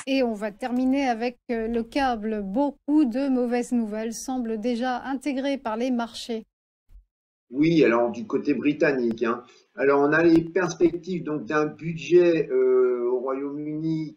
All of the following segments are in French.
Et on va terminer avec le câble. Beaucoup de mauvaises nouvelles semblent déjà intégrées par les marchés. Oui, alors du côté britannique, hein. Alors on a les perspectives donc d'un budget au Royaume-Uni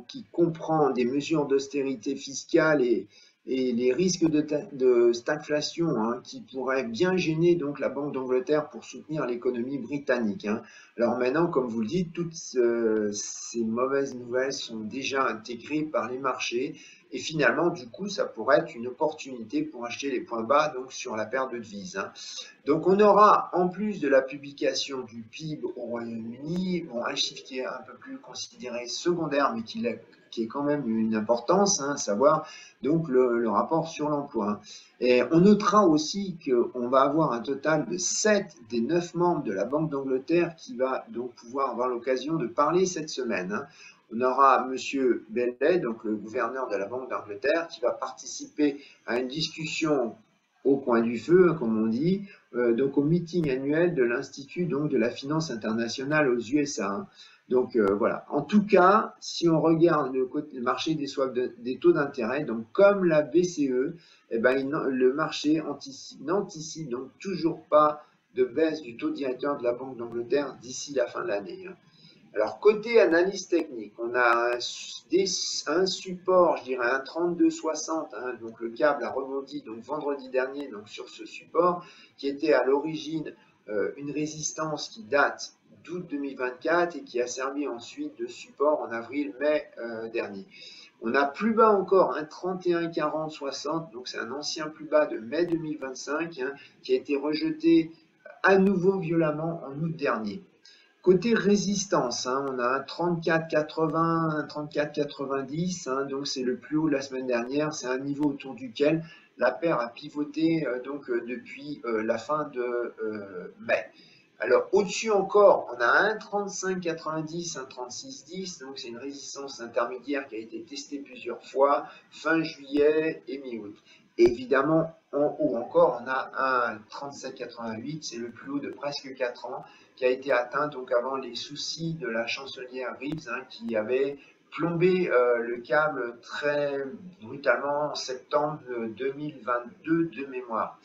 qui comprend des mesures d'austérité fiscale et les risques de stagflation, hein, qui pourraient bien gêner donc la Banque d'Angleterre pour soutenir l'économie britannique, hein. Alors maintenant, comme vous le dites, toutes ces mauvaises nouvelles sont déjà intégrées par les marchés. Et finalement, du coup, ça pourrait être une opportunité pour acheter les points bas donc sur la paire de devises, hein. Donc on aura, en plus de la publication du PIB au Royaume-Uni, bon, un chiffre qui est un peu plus considéré secondaire, mais qui est quand même une importance, hein, à savoir donc le rapport sur l'emploi, hein. Et on notera aussi qu'on va avoir un total de 7 des 9 membres de la Banque d'Angleterre qui va donc pouvoir avoir l'occasion de parler cette semaine, hein. On aura M. Bellet, donc le gouverneur de la Banque d'Angleterre, qui va participer à une discussion au coin du feu, comme on dit, donc au meeting annuel de l'Institut donc de la finance internationale aux USA, hein. Donc voilà. En tout cas, si on regarde le marché des swaps des taux d'intérêt, donc comme la BCE, eh ben, le marché n'anticipe donc toujours pas de baisse du taux directeur de la Banque d'Angleterre d'ici la fin de l'année, hein. Alors, côté analyse technique, on a un support, je dirais un 32,60, hein, donc le câble a rebondi donc vendredi dernier donc sur ce support qui était à l'origine une résistance qui date d'août 2024 et qui a servi ensuite de support en avril-mai dernier. On a plus bas encore un 31,40-60, donc c'est un ancien plus bas de mai 2025, hein, qui a été rejeté à nouveau violemment en août dernier. Côté résistance, hein, on a un 34,80, un 34,90, hein, donc c'est le plus haut de la semaine dernière. C'est un niveau autour duquel la paire a pivoté depuis la fin de mai. Alors au-dessus encore, on a un 35,90, un 36,10, donc c'est une résistance intermédiaire qui a été testée plusieurs fois, fin juillet et mi-août. Et évidemment, en haut encore, on a un 37,88, c'est le plus haut de presque 4 ans, qui a été atteint donc avant les soucis de la chancelière Reeves, hein, qui avait plombé le câble très brutalement en septembre 2022 de mémoire.